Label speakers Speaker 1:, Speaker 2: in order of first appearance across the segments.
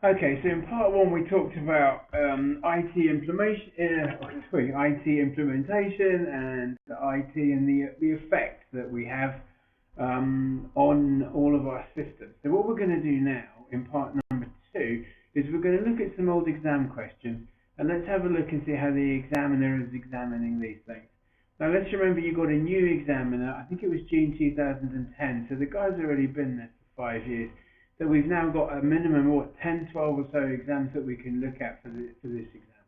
Speaker 1: Okay, so in part one we talked about IT implementation and the IT and the effect that we have on all of our systems. So what we're going to do now in part number two is we're going to look at some old exam questions, and let's have a look and see how the examiner is examining these things. Now let's remember you got a new examiner, I think it was June 2010, so the guy's already been there for 5 years. So we've now got a minimum of 10, 12 or so exams that we can look at for this exam.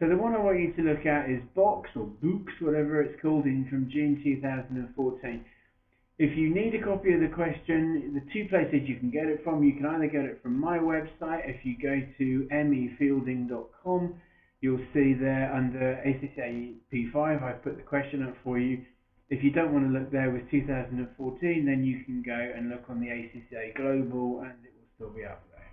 Speaker 1: So the one I want you to look at is Booxe or Booxe, whatever it's called, from June 2014. If you need a copy of the question, the two places you can get it from, you can either get it from my website. If you go to mefielding.com, you'll see there under ACCA P5, I've put the question up for you. If you don't want to look there with 2014, then you can go and look on the ACCA Global and it will still be up there.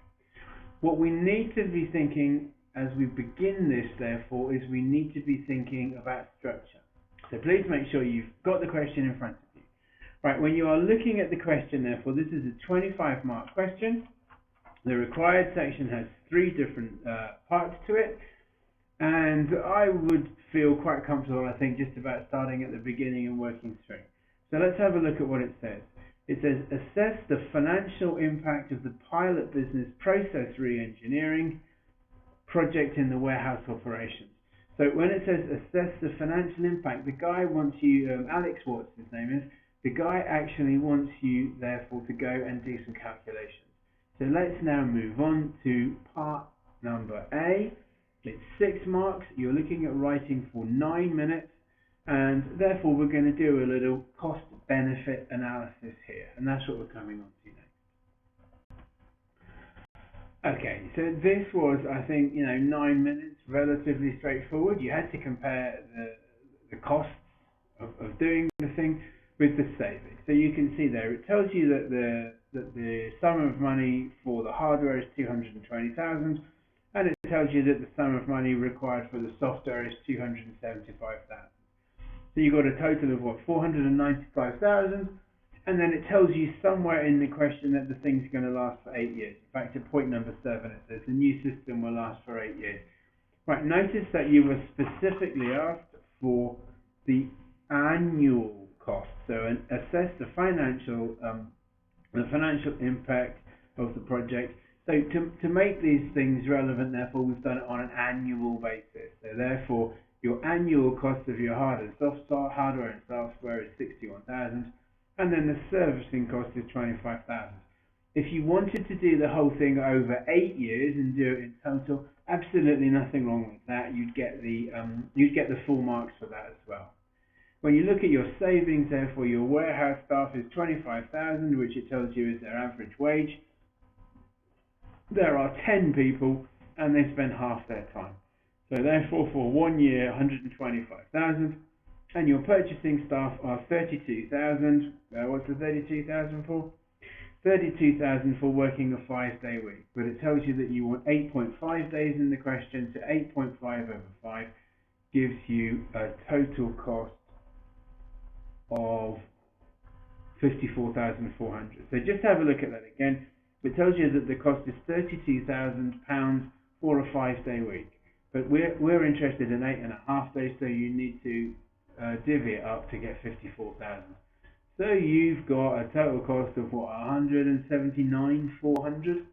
Speaker 1: What we need to be thinking as we begin this, therefore, is we need to be thinking about structure. So please make sure you've got the question in front of you. Right, when you are looking at the question, therefore, this is a 25-mark question. The required section has 3 different parts to it. And I would feel quite comfortable, I think, just about starting at the beginning and working through. So let's have a look at what it says. It says, assess the financial impact of the pilot business process re-engineering project in the warehouse operations. So when it says assess the financial impact, the guy wants you, Alex Watts his name is, the guy actually wants you, therefore, to go and do some calculations. So let's now move on to part number A. It's 6 marks, you're looking at writing for 9 minutes, and therefore we're going to do a little cost-benefit analysis here, and that's what we're coming on to next. Okay, so this was, I think, 9 minutes, relatively straightforward. You had to compare the costs of doing the thing with the savings. So you can see there, it tells you that the sum of money for the hardware is 220,000. And it tells you that the sum of money required for the software is 275,000. So you've got a total of what, 495,000, and then it tells you somewhere in the question that the thing's going to last for 8 years. In fact, at point number 7, it says the new system will last for 8 years. Right, notice that you were specifically asked for the annual cost. So assess the financial impact of the project. So to make these things relevant, therefore, we've done it on an annual basis. So therefore, your annual cost of your hardware and software is 61,000, and then the servicing cost is 25,000. If you wanted to do the whole thing over 8 years and do it in total, absolutely nothing wrong with that. You'd get the full marks for that as well. When you look at your savings, therefore, your warehouse staff is 25,000, which it tells you is their average wage. There are 10 people and they spend half their time. So therefore for 1 year, 125,000, and your purchasing staff are 32,000. What's the 32,000 for? 32,000 for working a 5-day week. But it tells you that you want 8.5 days in the question, so 8.5 over 5 gives you a total cost of 54,400. So just have a look at that again. It tells you that the cost is £32,000 for a 5-day week, but we're interested in 8.5 days, so you need to divvy it up to get 54,000. So you've got a total cost of what, 179,400?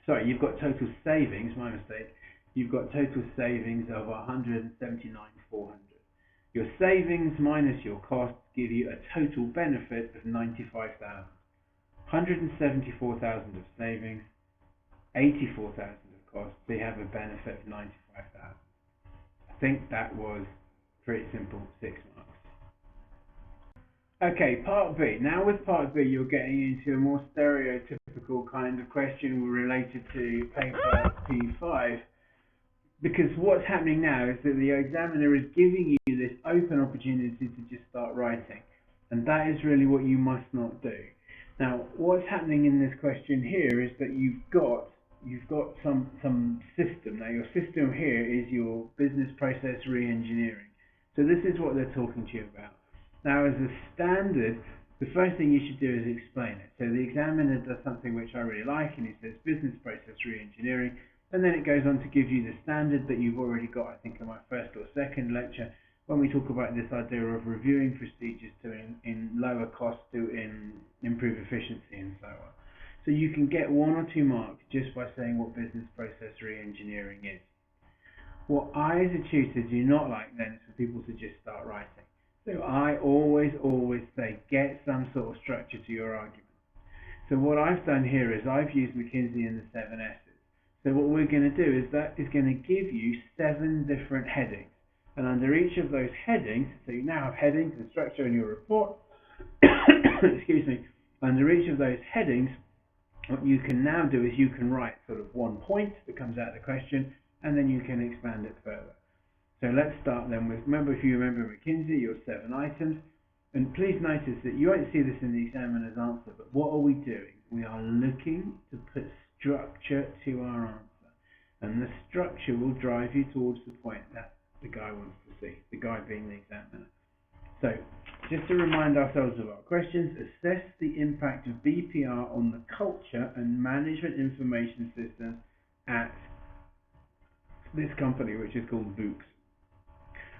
Speaker 1: Sorry, you've got total savings. My mistake. You've got total savings of 179,400. Your savings minus your costs give you a total benefit of 95,000. 174,000 of savings, 84,000 of costs, so you have a benefit of 95,000. I think that was pretty simple, 6 marks. Okay, part B. Now with part B, you're getting into a more stereotypical kind of question related to paper P5, because what's happening now is that the examiner is giving you this open opportunity to just start writing, and that is really what you must not do. Now, what's happening in this question here is that you've got some system. Now, your system here is your business process re-engineering. So this is what they're talking to you about. Now, as a standard, the first thing you should do is explain it. So the examiner does something which I really like, and he says business process re-engineering, and then it goes on to give you the standard that you've already got, I think, in my first or second lecture, when we talk about this idea of reviewing procedures to in lower cost to improve efficiency and so on. So you can get 1 or 2 marks just by saying what business process re-engineering is. What I as a tutor do not like then is for people to just start writing. So I always say get some sort of structure to your argument. So what I've done here is I've used McKinsey and the 7 S's. So what we're going to do is that is going to give you 7 different headings. And under each of those headings, so you now have headings and structure in your report, excuse me, under each of those headings, what you can now do is you can write sort of 1 point that comes out of the question, and then you can expand it further. So let's start then with, if you remember McKinsey, your 7 items, and please notice that you won't see this in the examiner's answer, but what are we doing? We are looking to put structure to our answer, and the structure will drive you towards the point that the guy wants to see, the guy being the examiner. So, just to remind ourselves of our questions, assess the impact of BPR on the culture and management information systems at this company, which is called Booxe.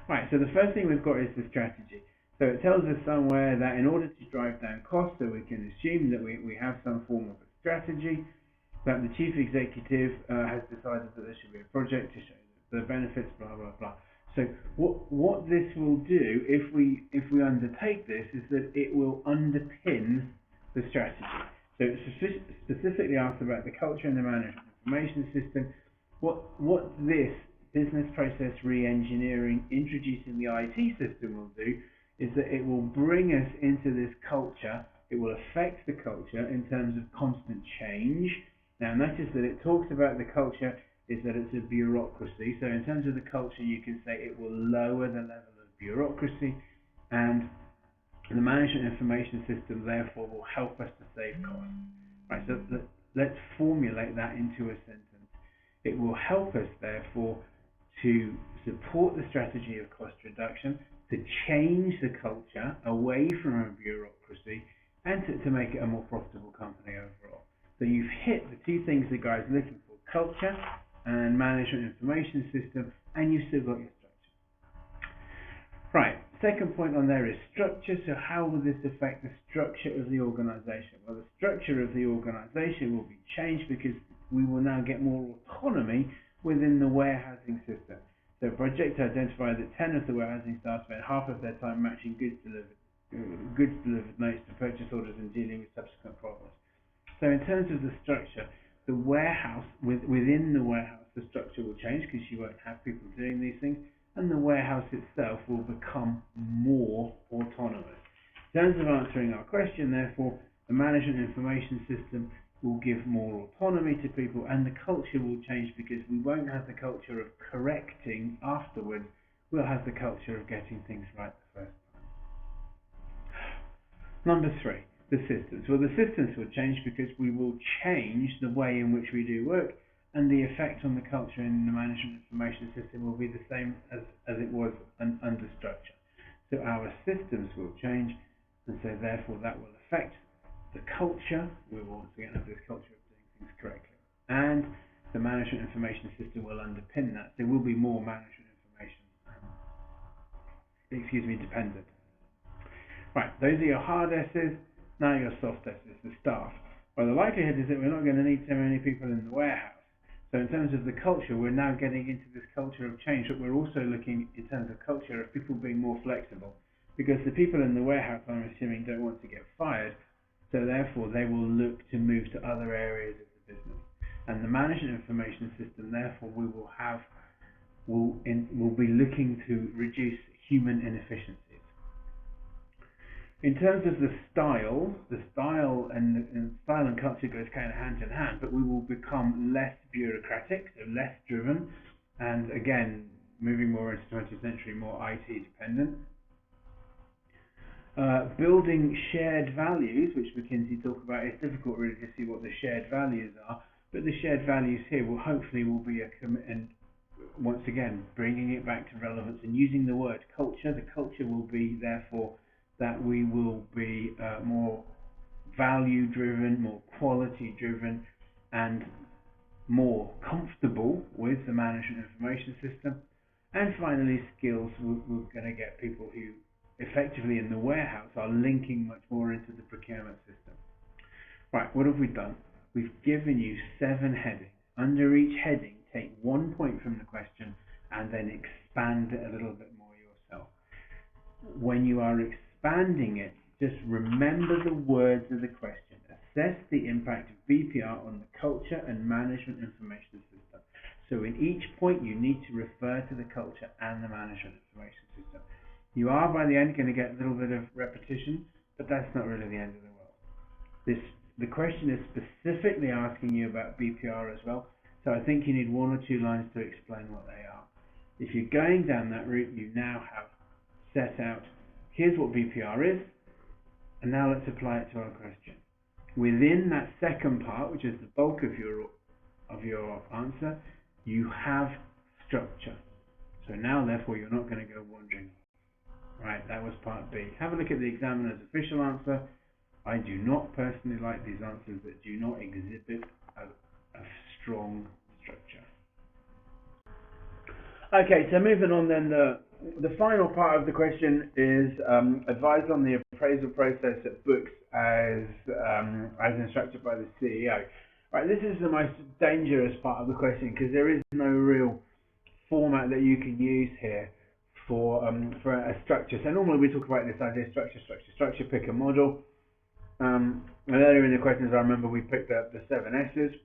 Speaker 1: Right, so the first thing we've got is the strategy. So it tells us somewhere that in order to drive down costs, so we can assume that we have some form of a strategy, that the chief executive has decided that there should be a project to show the benefits, blah, blah, blah. So what this will do, if we undertake this, is that it will underpin the strategy. So it specifically asks about the culture and the management information system. What this business process re-engineering introducing the IT system will do is that it will bring us into this culture. It will affect the culture in terms of constant change. Now notice that it talks about the culture is that it's a bureaucracy. So in terms of the culture, you can say it will lower the level of bureaucracy, and the management information system therefore will help us to save costs. Right, so let's formulate that into a sentence. It will help us therefore to support the strategy of cost reduction, to change the culture away from a bureaucracy, and to make it a more profitable company overall. So you've hit the 2 things the guy's looking for, culture and management information system, and you've still got your structure. Right, second point on there is structure. So how will this affect the structure of the organization? Well, the structure of the organization will be changed because we will now get more autonomy within the warehousing system. So project identified that 10 of the warehousing staff spent half of their time matching goods delivered notes to purchase orders and dealing with subsequent problems. So in terms of the structure, the warehouse, within the warehouse, the structure will change because you won't have people doing these things, and the warehouse itself will become more autonomous. In terms of answering our question, therefore, the management information system will give more autonomy to people, and the culture will change because we won't have the culture of correcting afterwards. We'll have the culture of getting things right the first time. Number 3, the systems. Well, the systems will change because we will change the way in which we do work, and the effect on the culture in the management information system will be the same as it was under structure. So our systems will change, and so therefore that will affect the culture. We will once again have this culture of doing things correctly, and the management information system will underpin that. There will be more management information dependent. Right, those are your hard S's. Now your soft S's, the staff. Well, the likelihood is that we're not going to need so many people in the warehouse. So in terms of the culture, we're now getting into this culture of change, but we're also looking in terms of culture of people being more flexible, because the people in the warehouse, I'm assuming, don't want to get fired. So therefore, they will look to move to other areas of the business. And the management information system, therefore, will be looking to reduce human inefficiencies. In terms of the style and culture goes kind of hand in hand, but we will become less bureaucratic, so less driven, and again, moving more into the 20th century, more IT dependent. Building shared values, which McKinsey talk about. It's difficult really to see what the shared values are, but the shared values here will be and once again bringing it back to relevance and using the word culture. The culture will be therefore that we will be more value driven, more quality driven, and more comfortable with the management information system. And finally, skills. We're going to get people who effectively in the warehouse are linking much more into the procurement system. Right, what have we done? We've given you 7 headings. Under each heading, take 1 point from the question and then expand it a little bit more yourself. When you are expanding it, just remember the words of the question. Assess the impact of BPR on the culture and management information system. So in each point, you need to refer to the culture and the management information system. You are, by the end, going to get a little bit of repetition, but that's not really the end of the world. The question is specifically asking you about BPR as well, so I think you need 1 or 2 lines to explain what they are. If you're going down that route, you now have set out, here's what BPR is, and now let's apply it to our question. Within that second part, which is the bulk of your answer, you have structure. So now, therefore, you're not going to go wandering. Right, that was part B. Have a look at the examiner's official answer. I do not personally like these answers that do not exhibit a strong structure. Okay, so moving on then, the final part of the question is advise on the appraisal process at Booxe as instructed by the CEO. Right, this is the most dangerous part of the question because there is no real format that you can use here for a structure. So normally we talk about this idea: structure, pick a model. And earlier in the questions, I remember we picked up the 7 S's.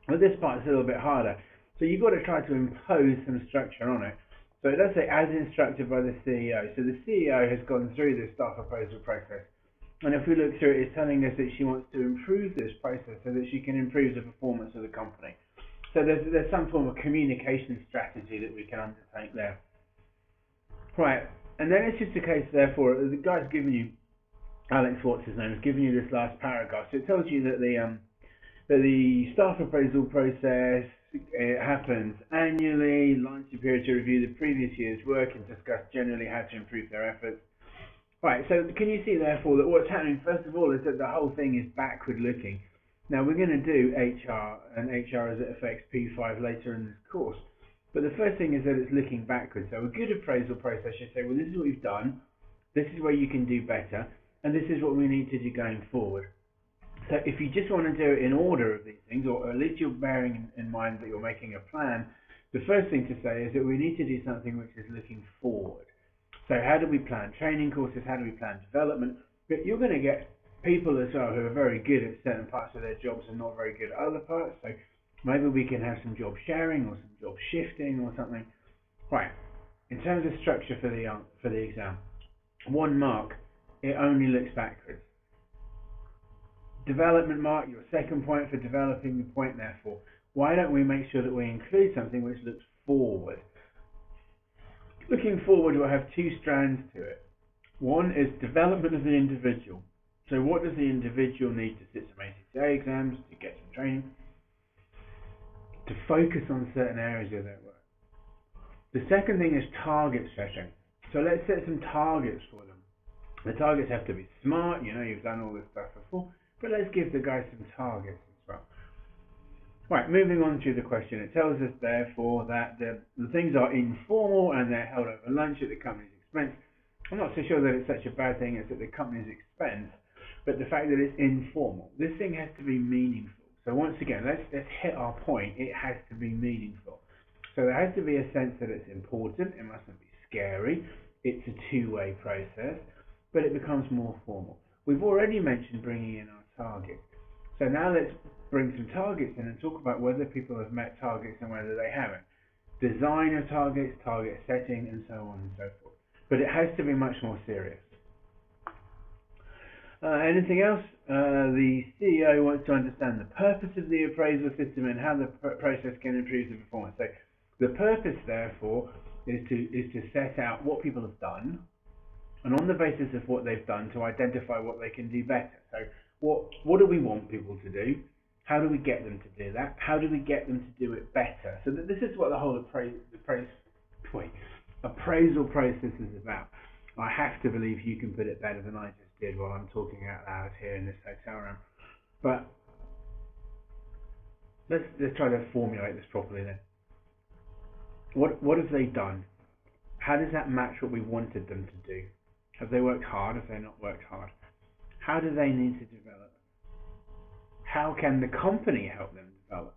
Speaker 1: But this part is a little bit harder. So you've got to try to impose some structure on it. So it does say as instructed by the CEO. So the CEO has gone through this staff appraisal process. And if we look through it, it's telling us that she wants to improve this process so that she can improve the performance of the company. So there's some form of communication strategy that we can undertake there. Right, and then it's just a case, therefore, the guy's given you, Alex, what's his name, has given you this last paragraph. So it tells you that the staff appraisal process happens annually. Line superior to review the previous year's work and discuss generally how to improve their efforts. Right, so can you see, therefore, that what's happening, first of all, is that the whole thing is backward looking. Now, we're going to do HR and HR as it affects P5 later in this course. But the first thing is that it's looking backwards. So a good appraisal process should say, well, this is what we've done, this is where you can do better, and this is what we need to do going forward. So if you just want to do it in order of these things, or at least you're bearing in mind that you're making a plan, the first thing to say is that we need to do something which is looking forward. So how do we plan training courses? How do we plan development? But you're going to get people as well who are very good at certain parts of their jobs and not very good at other parts. So maybe we can have some job sharing or some job shifting or something. Right. In terms of structure for the exam, 1 mark, it only looks backwards. Development mark, your second point for developing the point, therefore. Why don't we make sure that we include something which looks forward? Looking forward will have 2 strands to it. One is development of the individual. So what does the individual need to sit some ACCA exams, to get some training, to focus on certain areas of their work? The second thing is target setting. So let's set some targets for them. The targets have to be smart, you've done all this stuff before, but let's give the guys some targets as well. Right, moving on to the question. It tells us, therefore, that the things are informal and they're held over lunch at the company's expense. I'm not so sure that it's such a bad thing as at the company's expense, but the fact that it's informal. This thing has to be meaningful. So once again, let's hit our point. It has to be meaningful. So there has to be a sense that it's important. It mustn't be scary. It's a 2-way process, but it becomes more formal. We've already mentioned bringing in our targets. So now let's bring some targets in and talk about whether people have met targets and whether they haven't. Design of targets, target setting, and so on and so forth. But it has to be much more serious. Anything else? The CEO wants to understand the purpose of the appraisal system and how the process can improve the performance. So the purpose, therefore, is to set out what people have done, and on the basis of what they've done, to identify what they can do better. So what do we want people to do? How do we get them to do that? How do we get them to do it better? So that this is what the whole appraisal process is about. I have to believe you can put it better than I just did while I'm talking out loud here in this hotel room. But let's try to formulate this properly then. What have they done? How does that match what we wanted them to do? Have they worked hard? Have they not worked hard? How do they need to develop? How can the company help them develop?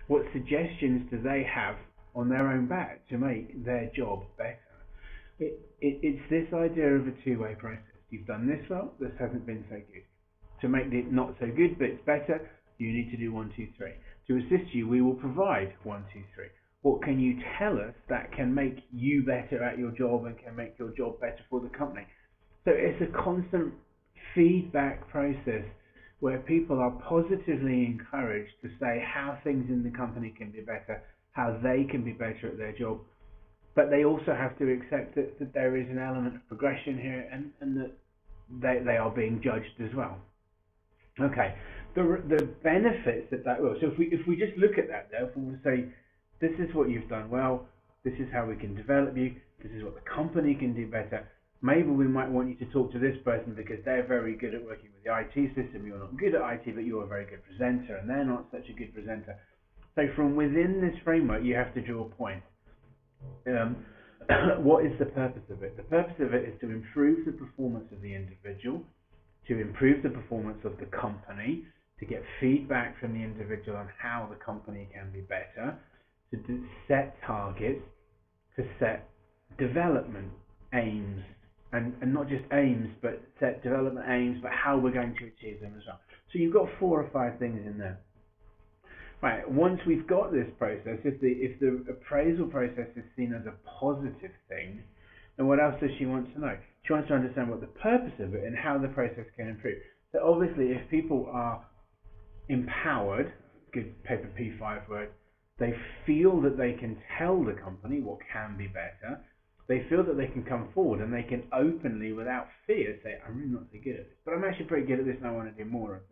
Speaker 1: What suggestions do they have on their own back to make their job better? It's this idea of a two-way process. You've done this well, this hasn't been so good. To make it not so good but it's better, you need to do 1, 2, 3. To assist you, we will provide 1, 2, 3. What can you tell us that can make you better at your job and can make your job better for the company? So it's a constant feedback process where people are positively encouraged to say how things in the company can be better, how they can be better at their job, but they also have to accept that there is an element of progression here and that they are being judged as well. Okay, the benefits that will. So if we just look at that, therefore, we'll say, this is what you've done well, this is how we can develop you, this is what the company can do better. Maybe we might want you to talk to this person because they're very good at working with the IT system. You're not good at IT, but you're a very good presenter, and they're not such a good presenter. So from within this framework, you have to draw a point. What is the purpose of it? The purpose of it is to improve the performance of the individual, to improve the performance of the company, to get feedback from the individual on how the company can be better, to set targets, to set development aims, and not just aims, but set development aims, but how we're going to achieve them as well. So you've got 4 or 5 things in there. Right, once we've got this process, if the appraisal process is seen as a positive thing, then what else does she want to know? She wants to understand what the purpose of it and how the process can improve. So obviously, if people are empowered, good paper P5 word, they feel that they can tell the company what can be better, they feel that they can come forward and they can openly, without fear, say, I'm really not so good at this, but I'm actually pretty good at this and I want to do more of this.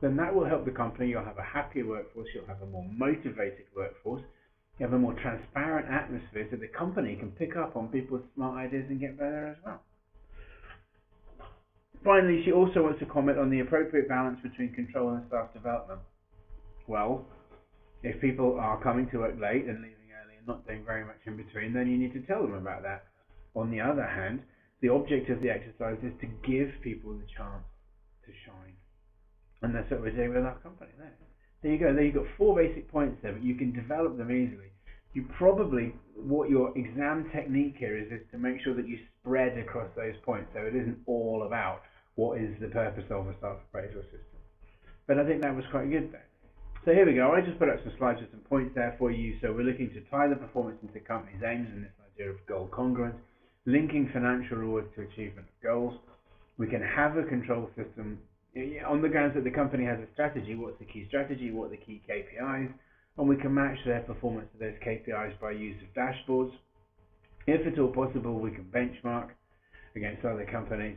Speaker 1: Then that will help the company. You'll have a happier workforce, you'll have a more motivated workforce, you have a more transparent atmosphere so the company can pick up on people's smart ideas and get better as well. Finally, she also wants to comment on the appropriate balance between control and staff development. Well, if people are coming to work late and leaving early and not doing very much in between, then you need to tell them about that. On the other hand, the object of the exercise is to give people the chance to shine. And that's what we're doing with our company. There you go. There you've got 4 basic points there, but you can develop them easily. You probably, what your exam technique here is to make sure that you spread across those points, so it isn't all about what is the purpose of a staff appraisal system. But I think that was quite good there. So here we go. I just put up some slides with some points there for you. So we're looking to tie the performance into the company's aims and this idea of goal congruence, linking financial rewards to achievement of goals. We can have a control system on the grounds that the company has a strategy. What's the key strategy? What are the key KPIs? And we can match their performance to those KPIs by use of dashboards. If at all possible, we can benchmark against other companies.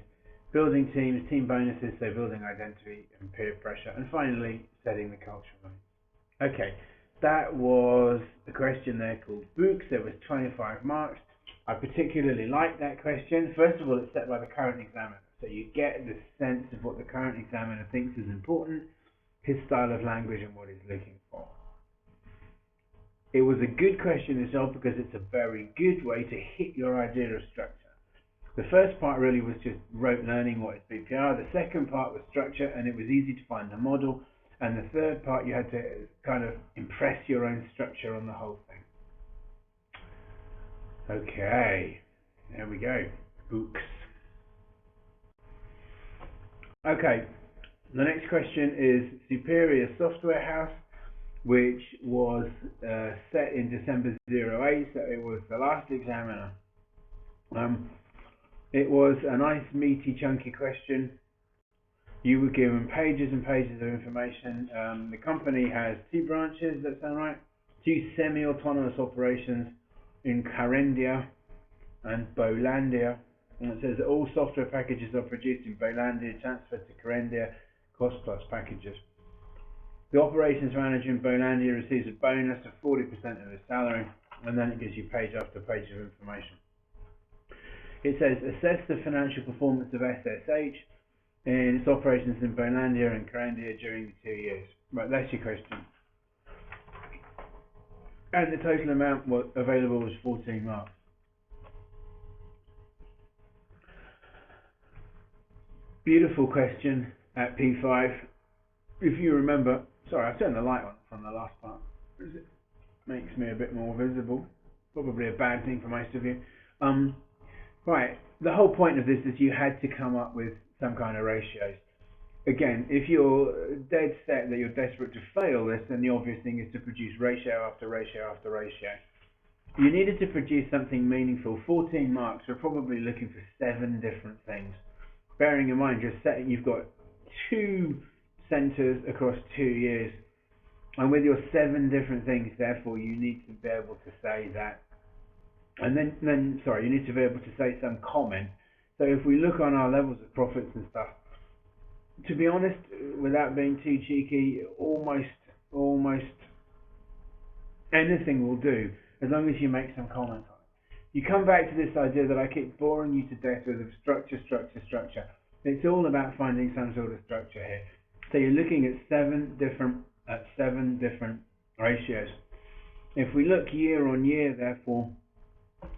Speaker 1: Building teams, team bonuses, so building identity and peer pressure. And finally, setting the culture right. Okay, that was a question there called Booxe. There was 25 marks. I particularly like that question. First of all, it's set by the current examiner. So you get the sense of what the current examiner thinks is important, his style of language and what he's looking for. It was a good question as well because it's a very good way to hit your idea of structure. The first part really was just rote learning what is BPR. The second part was structure and it was easy to find the model. And the third part you had to kind of impress your own structure on the whole thing. Okay, there we go. Booxe. Okay, the next question is Superior Software House, which was set in December 08, so it was the last examiner. It was a nice meaty chunky question. You were given pages and pages of information. The company has 2 branches, does that sound right? 2 semi-autonomous operations in Carindia and Bolandia. And it says that all software packages are produced in Bolandia, transferred to Carindia, cost plus packages. The operations manager in Bolandia receives a bonus of 40% of his salary, and then it gives you page after page of information. It says, assess the financial performance of SSH in its operations in Bolandia and Carandia during the 2 years. Right, that's your question. And the total amount available was 14 marks. Beautiful question at P5. If you remember, sorry, I've turned the light on from the last part. It makes me a bit more visible. Probably a bad thing for most of you. Right, the whole point of this is you had to come up with some kind of ratios. Again, if you're dead set that you're desperate to fail this, then the obvious thing is to produce ratio after ratio after ratio. You needed to produce something meaningful. 14 marks, we're probably looking for 7 different things. Bearing in mind you've got 2 centres across 2 years, and with your 7 different things, therefore you need to be able to say that, and then you need to be able to say some comment. So if we look on our levels of profits and stuff, to be honest, without being too cheeky, almost anything will do, as long as you make some comment on it. You come back to this idea that I keep boring you to death with of structure. It's all about finding some sort of structure here. So you're looking at 7 different ratios. If we look year on year, therefore,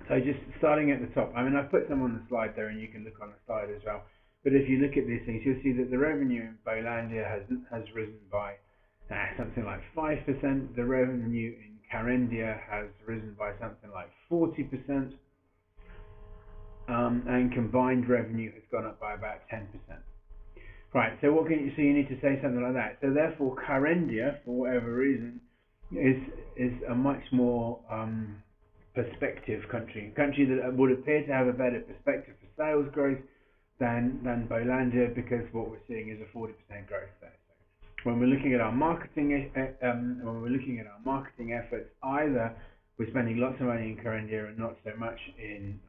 Speaker 1: so just starting at the top, I mean, I've put some on the slide there, and you can look on the slide as well. But if you look at these things, you'll see that the revenue in Bolandia has risen by something like 5%. The revenue in Carandia has risen by something like 40%. And combined revenue has gone up by about 10%. Right, so so you need to say something like that. So therefore, Carandia, for whatever reason, is a much more perspective country. A country that would appear to have a better perspective for sales growth than Bolandia, because what we're seeing is a 40% growth there. So when we're looking at our marketing, efforts, either we're spending lots of money in Carandia and not so much in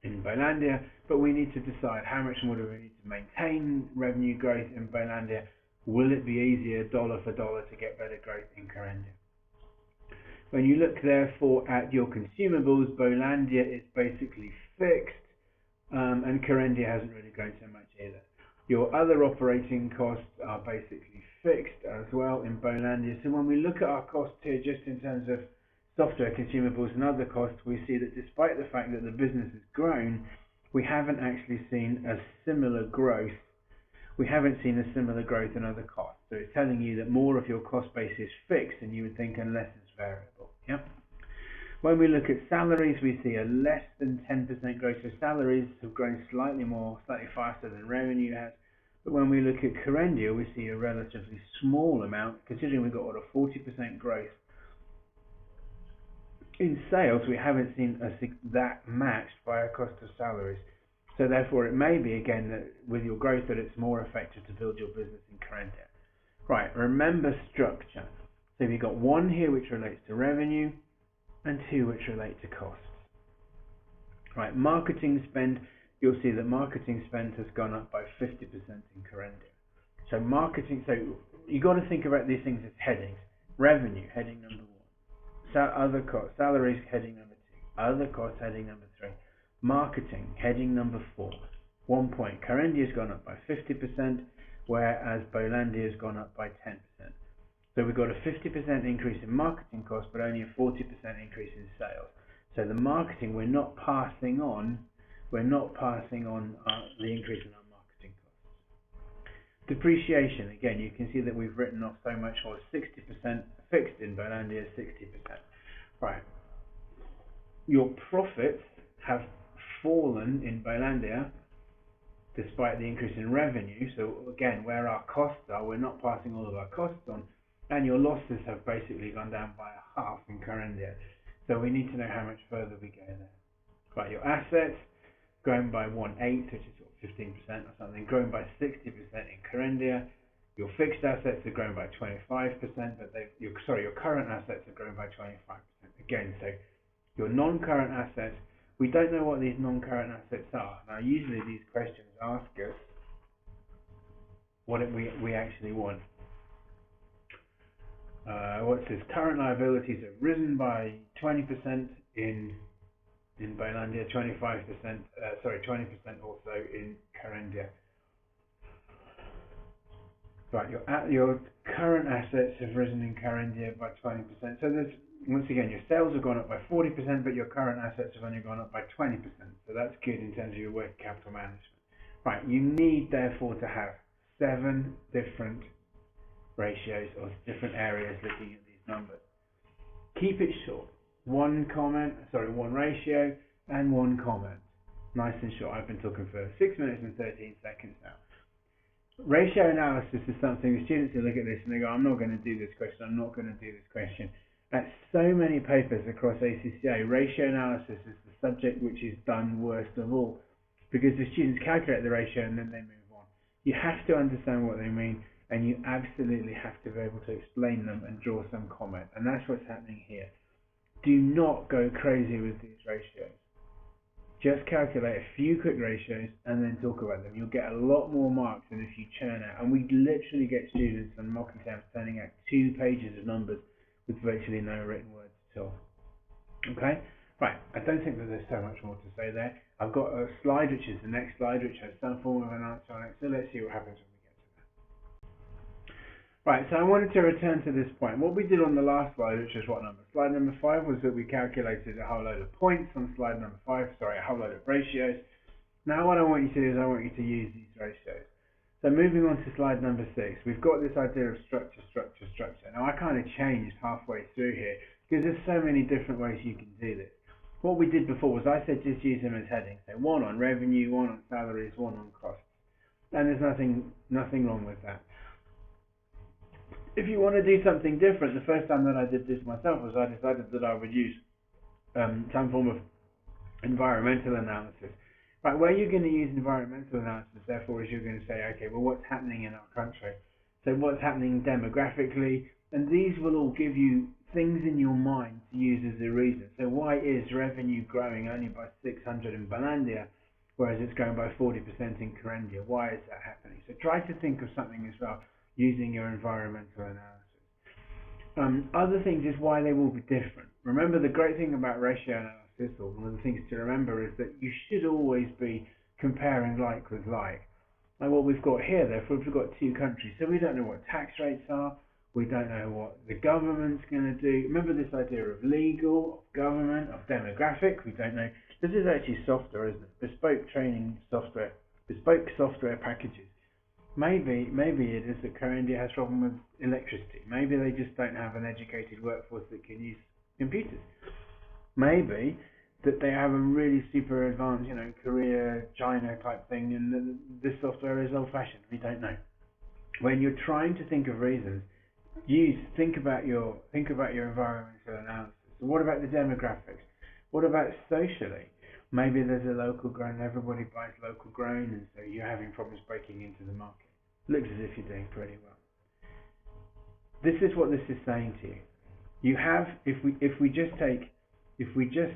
Speaker 1: Bolandia, but we need to decide how much more do we need to maintain revenue growth in Bolandia. Will it be easier dollar for dollar to get better growth in Carandia? When you look therefore at your consumables, Bolandia is basically fixed, and Carandia hasn't really grown so much either. Your other operating costs are basically fixed as well in Bolandia. So when we look at our costs here, just in terms of software, consumables and other costs, we see that despite the fact that the business has grown, we haven't actually seen a similar growth. We haven't seen a similar growth in other costs. So it's telling you that more of your cost base is fixed than you would think, and less is variable. Yeah. When we look at salaries, we see a less than 10% growth. So salaries have grown slightly faster than revenue has. But when we look at Carandia, we see a relatively small amount, considering we've got a 40% growth. In sales, we haven't seen that matched by a cost of salaries. So therefore, it may be, again, that with your growth, that it's more effective to build your business in Carandia. Right, remember structure. So we've got 1 here which relates to revenue, and 2 which relate to costs. Right, marketing spend, you'll see that marketing spend has gone up by 50% in Carandia. So you've got to think about these things as headings. Revenue, heading number 1. Other costs, salaries, heading number 2. Other costs, heading number 3. Marketing, heading number 4. 1 point. Carandia has gone up by 50%, whereas Bolandia has gone up by 10%. So we've got a 50% increase in marketing costs, but only a 40% increase in sales. So the marketing, we're not passing on the increase in our marketing costs. Depreciation, again, you can see that we've written off so much more, 60% fixed in Bolandia, 60%. Right. Your profits have fallen in Bolandia despite the increase in revenue. So again, where our costs are, we're not passing all of our costs on, and your losses have basically gone down by a half in Carandia. So we need to know how much further we go there. Right, your assets growing by 1/8, which is 15% or something, growing by 60% in Carandia. Your fixed assets are growing by 25%, but your current assets are growing by 25%. Again, so your non-current assets, we don't know what these non-current assets are. Now, usually these questions ask us what we actually want. What's this? Current liabilities have risen by 20% in in Bolandia, 20% also in Carendia. Right, your current assets have risen in Carendia by 20%. So there's, once again, your sales have gone up by 40%, but your current assets have only gone up by 20%. So that's good in terms of your working capital management. Right, you need therefore to have 7 different ratios or different areas looking at these numbers. Keep it short. One ratio and 1 comment. Nice and short. I've been talking for 6 minutes and 13 seconds now. Ratio analysis is something the students who look at this and they go, I'm not going to do this question, I'm not going to do this question. At so many papers across ACCA, ratio analysis is the subject which is done worst of all, because the students calculate the ratio and then they move on. You have to understand what they mean, and you absolutely have to be able to explain them and draw some comment, and that's what's happening here. Do not go crazy with these ratios. Just calculate a few quick ratios and then talk about them. You'll get a lot more marks than if you churn out. And we literally get students on mock exams turning out 2 pages of numbers with virtually no written words at all. Okay? Right, I don't think that there's so much more to say there. I've got a slide, which is the next slide, which has some form of an answer on it. So let's see what happens when we get to that. Right, so I wanted to return to this point. What we did on the last slide, which is what number? Slide number 5 was that we calculated a whole load of points. On slide number 5, a whole load of ratios. Now what I want you to do is I want you to use these ratios. So moving on to slide number 6, we've got this idea of structure. Now I kind of changed halfway through here because there's so many different ways you can do this. What we did before was I said just use them as headings. So 1 on revenue, 1 on salaries, 1 on costs. And there's nothing wrong with that. If you want to do something different, the first time that I did this myself was I decided that I would use some form of environmental analysis. Right, where you're going to use environmental analysis, therefore, is you're going to say, okay, well, what's happening in our country? So what's happening demographically? And these will all give you things in your mind to use as a reason. So why is revenue growing only by 600 in Bolandia, whereas it's growing by 40% in Carendia? Why is that happening? So try to think of something as well using your environmental analysis. Other things is why they will be different. Remember, the great thing about ratio analysis, or one of the things to remember, is that you should always be comparing like with like. Like what we've got here, therefore, we've got 2 countries, so we don't know what tax rates are, we don't know what the government's going to do. Remember this idea of legal, of government, of demographic, we don't know. This is actually software, isn't it? Bespoke training software, bespoke software packages. Maybe it is that Carendia has a problem with electricity. Maybe they just don't have an educated workforce that can use computers. Maybe that they have a really super advanced, Korea, China type thing, and this software is old-fashioned. We don't know. When you're trying to think of reasons, think about your environmental analysis. So what about the demographics? What about socially? Maybe there's a local grown, everybody buys local grown, and so you're having problems breaking into the market. Looks as if you're doing pretty well. This is what this is saying to you. You have, if we just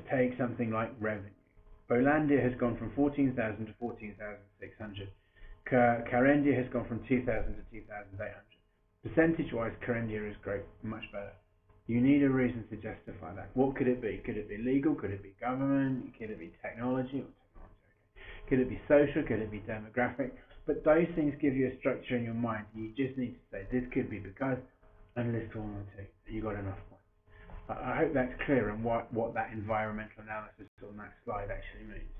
Speaker 1: take something like revenue, Bolandia has gone from 14,000 to 14,600. Carendia has gone from 2,000 to 2,800. Percentage-wise, Carendia is great, much better. You need a reason to justify that. What could it be? Could it be legal? Could it be government? Could it be technology? Could it be social? Could it be demographic? But those things give you a structure in your mind. You just need to say, this could be because, and list 1 or 2. You got enough points. I hope that's clear and what that environmental analysis on that slide actually means.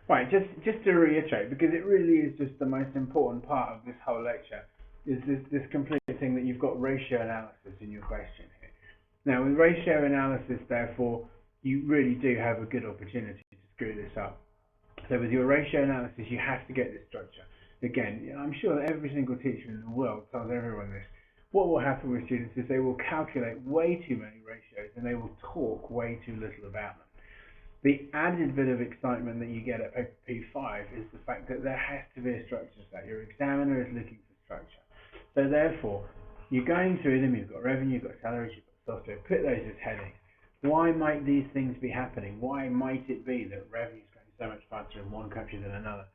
Speaker 1: Right, just to reiterate, because it really is just the most important part of this whole lecture, is this complete thing that you've got ratio analysis in your question here. Now, with ratio analysis, therefore, you really do have a good opportunity to screw this up. So with your ratio analysis, you have to get this structure. Again, I'm sure that every single teacher in the world tells everyone this. What will happen with students is they will calculate way too many ratios and they will talk way too little about them. The added bit of excitement that you get at paper P5 is the fact that there has to be a structure to that. Your examiner is looking for structure. So therefore, you're going through them, you've got revenue, you've got salaries, you've got software, put those as headings. Why might these things be happening? Why might it be that revenue is going so much faster in one country than another?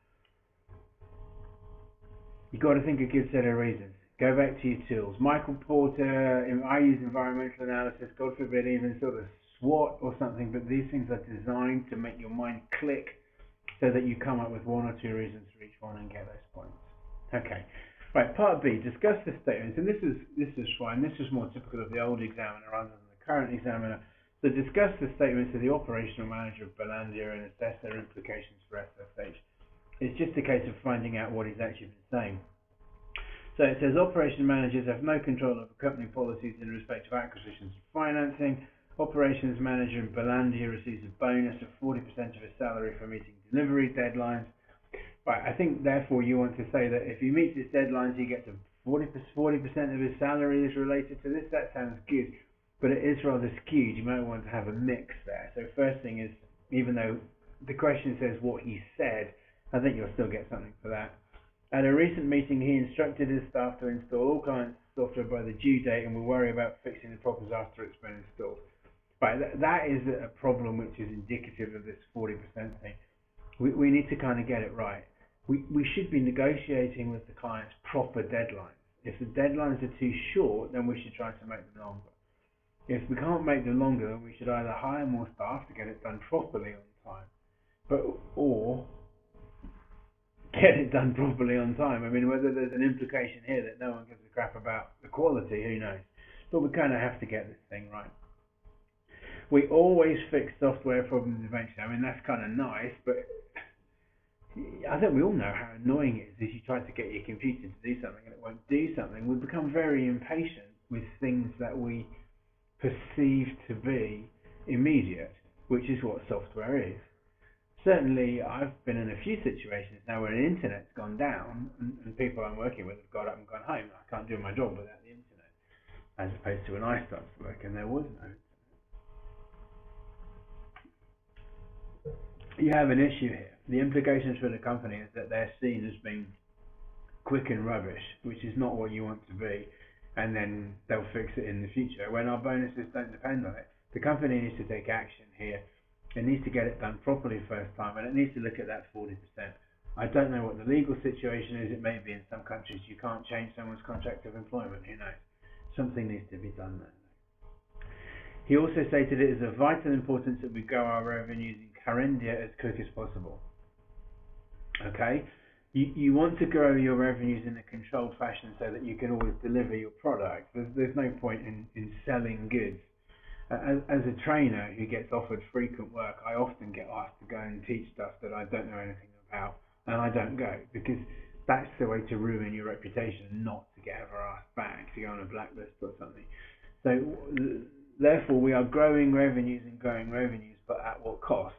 Speaker 1: You've got to think a good set of reasons. Go back to your tools. Michael Porter, I use environmental analysis, God forbid, even sort of SWOT or something, but these things are designed to make your mind click so that you come up with one or two reasons for each one and get those points. Okay, right, part B, discuss the statements, and this is fine. This is more typical of the old examiner rather than the current examiner. So discuss the statements of the operational manager of Bollandia and assess their implications for SSH. It's just a case of finding out what he's actually been saying. So it says operations managers have no control over company policies in respect of acquisitions and financing. Operations manager in Bollandia receives a bonus of 40% of his salary for meeting delivery deadlines. Right, I think therefore you want to say that if he meets his deadlines, he gets a 40% of his salary is related to this. That sounds good, but it is rather skewed. You might want to have a mix there. So first thing is, even though the question says what he said, I think you'll still get something for that. At a recent meeting, he instructed his staff to install all clients' software by the due date and will worry about fixing the problems after it's been installed. Right, that is a problem which is indicative of this 40% thing. We need to kind of get it right. We should be negotiating with the clients proper deadlines. If the deadlines are too short, then we should try to make them longer. If we can't make them longer, then we should either hire more staff to get it done properly on time, or get it done properly on time. I mean, whether there's an implication here that no one gives a crap about the quality, who knows? But we kind of have to get this thing right. We always fix software problems eventually. I mean, that's kind of nice, but I think we all know how annoying it is if you try to get your computer to do something and it won't do something. We become very impatient with things that we perceive to be immediate, which is what software is. Certainly, I've been in a few situations now where the internet's gone down and people I'm working with have got up and gone home. I can't do my job without the internet, as opposed to when I started to work and there was no internet. You have an issue here. The implications for the company is that they're seen as being quick and rubbish, which is not what you want to be, and then they'll fix it in the future when our bonuses don't depend on it. The company needs to take action here. It needs to get it done properly first time, and it needs to look at that 40%. I don't know what the legal situation is. It may be in some countries you can't change someone's contract of employment. Who knows? Something needs to be done there. He also stated it is of vital importance that we grow our revenues in Carindia as quick as possible. Okay? You want to grow your revenues in a controlled fashion so that you can always deliver your product. There's no point in selling goods. As a trainer who gets offered frequent work, I often get asked to go and teach stuff that I don't know anything about, and I don't go, because that's the way to ruin your reputation, not to get ever asked back, to go on a blacklist or something. So therefore we are growing revenues, but at what cost?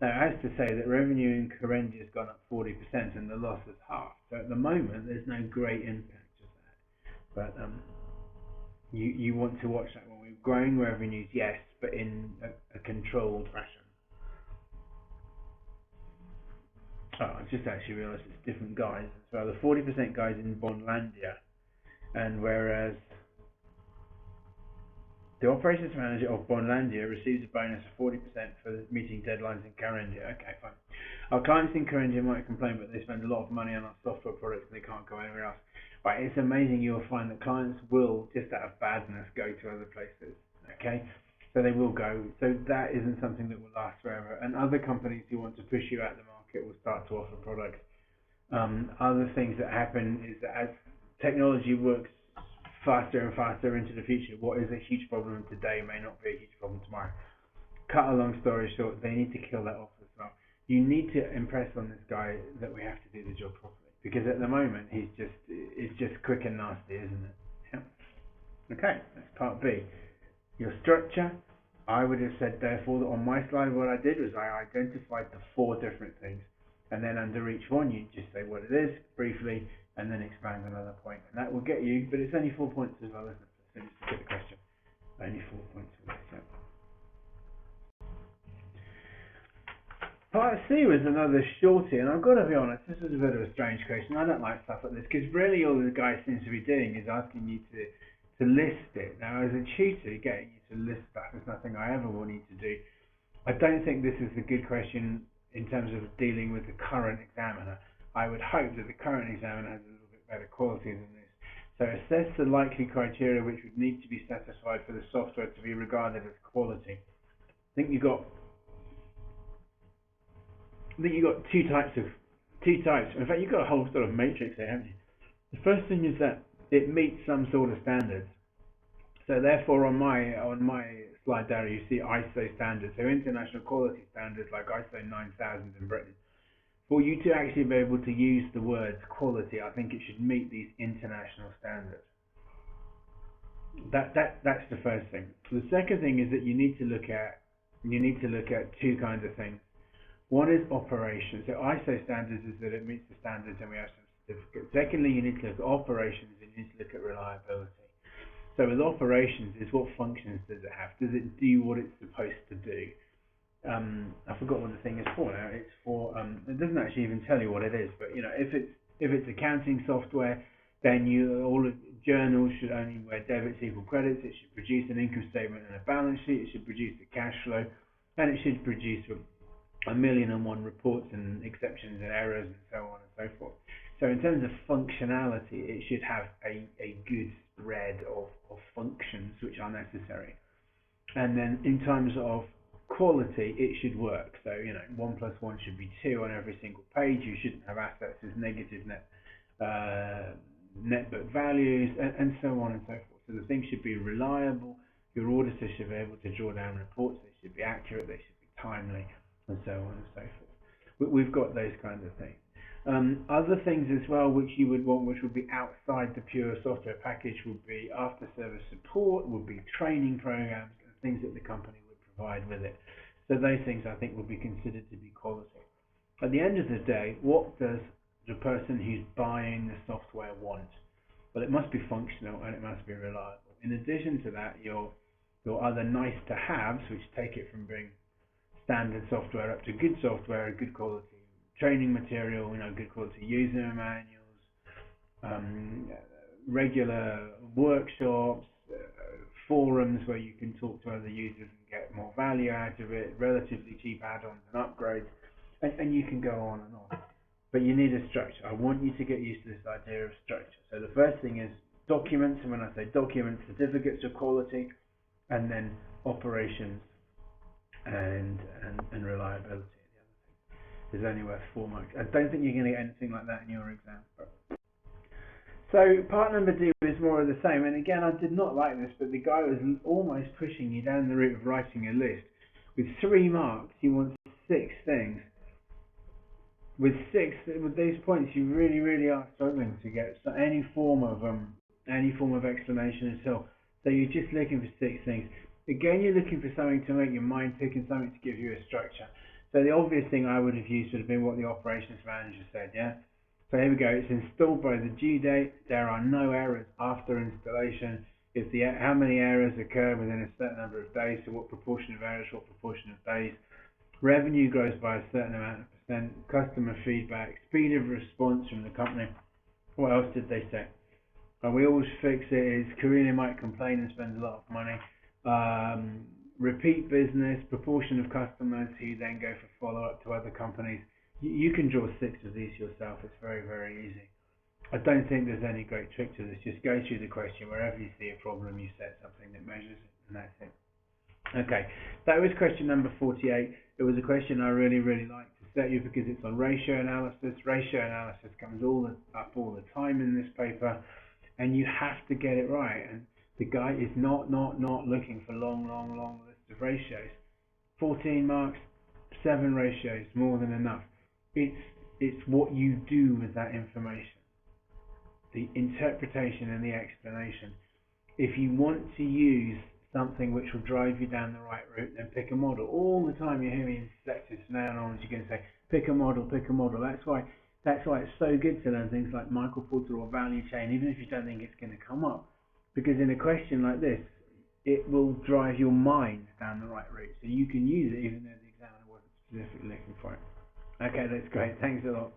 Speaker 1: Now it has to say that revenue in Carindia has gone up 40% and the loss is half. So at the moment there's no great impact of that. But you want to watch that one. We're growing revenues, yes, but in a controlled fashion. Oh, I just actually realised it's different guys as well. The 40% guys in Bonlandia, and whereas the operations manager of Bonlandia receives a bonus of 40% for meeting deadlines in Carindia. Okay, fine. Our clients in Carindia might complain, but they spend a lot of money on our software products and they can't go anywhere else. Right, it's amazing you'll find that clients will, just out of badness, go to other places. Okay, so they will go. So that isn't something that will last forever. And other companies who want to push you out the market will start to offer products. Other things that happen is that as technology works faster and faster into the future, what is a huge problem today may not be a huge problem tomorrow. Cut a long story short, they need to kill that off as well. You need to impress on this guy that we have to do the job properly, because at the moment it's just quick and nasty, isn't it? Yeah. Okay, that's part B. Your structure, I would have said therefore that on my slide what I did was I identified the 4 different things, and then under each one you just say what it is briefly and then expand another point, and that will get you, but it's only 4 points as well, isn't it? So just to get the question, only 4 points for this. Yeah. Part C was another shorty, and I've got to be honest, this is a bit of a strange question. I don't like stuff like this, because really all the guy seems to be doing is asking you to list it. Now, as a tutor, getting you to list stuff is nothing I ever will need to do. I don't think this is a good question in terms of dealing with the current examiner. I would hope that the current examiner has a little bit better quality than this. So assess the likely criteria which would need to be satisfied for the software to be regarded as quality. I think you've got two types. In fact, you've got a whole sort of matrix there, haven't you? The first thing is that it meets some sort of standards. So therefore, on my slide there, you see ISO standards, so international quality standards like ISO 9000 in Britain. For you to actually be able to use the words quality, I think it should meet these international standards. That's the first thing. The second thing is that you need to look at two kinds of things. One is operations. So ISO standards is that it meets the standards and we have some certificates. Secondly, you need to look at operations and you need to look at reliability. So with operations, is what functions does it have? Does it do what it's supposed to do? I forgot what the thing is for now. It's for it doesn't actually even tell you what it is, but you know, if it's accounting software, then all of journals should only where debits equal credits. It should produce an income statement and a balance sheet. It should produce a cash flow, and it should produce 1,000,001 reports and exceptions and errors and so on and so forth. So in terms of functionality, it should have a good spread of functions which are necessary. And then in terms of quality, it should work. So, you know, 1 + 1 should be 2 on every single page. You shouldn't have assets as negative net book values, and so on and so forth. So the thing should be reliable. Your auditors should be able to draw down reports. They should be accurate. They should be timely, and so on and so forth. We've got those kinds of things. Other things as well which you would want, which would be outside the pure software package, would be after-service support, would be training programs, and things that the company would provide with it. So those things I think would be considered to be quality. At the end of the day, what does the person who's buying the software want? Well, it must be functional and it must be reliable. In addition to that, your other nice to haves, which take it from being standard software up to good software, good quality training material, you know, good quality user manuals, regular workshops, forums where you can talk to other users and get more value out of it, relatively cheap add-ons and upgrades, and you can go on and on. But you need a structure. I want you to get used to this idea of structure. So the first thing is documents, and when I say documents, certificates of quality, and then operations and reliability. Is only worth 4 marks. I don't think you're going to get anything like that in your exam. So part number 2 is more of the same, and again I did not like this, but the guy was almost pushing you down the route of writing a list. With 3 marks, he wants 6 things. With these points, you really are struggling to get any form of explanation at all. So you're just looking for 6 things. Again, you're looking for something to make your mind tick and something to give you a structure. So the obvious thing I would have used would have been what the operations manager said, yeah? So here we go, it's installed by the due date, there are no errors after installation, how many errors occur within a certain number of days, so what proportion of errors, what proportion of days, revenue grows by a certain amount of %, customer feedback, speed of response from the company. What else did they say? We always fix it, is Karina might complain and spend a lot of money. Repeat business, proportion of customers who then go for follow-up to other companies. You can draw 6 of these yourself. It's very easy. I don't think there's any great trick to this. Just go through the question. Wherever you see a problem, you set something that measures it, and that's it. Okay, that was question number 48. It was a question I really liked to set you because it's on ratio analysis. Ratio analysis comes up all the time in this paper, and you have to get it right. And the guy is not looking for long lists of ratios. 14 marks, 7 ratios, more than enough. It's what you do with that information, the interpretation and the explanation. If you want to use something which will drive you down the right route, then pick a model. All the time you're hearing lectures from now on, you're going to say, pick a model. That's why it's so good to learn things like Michael Porter or value chain, even if you don't think it's going to come up. Because in a question like this, it will drive your mind down the right route. So you can use it even though the examiner wasn't specifically looking for it. Okay, that's great. Thanks a lot.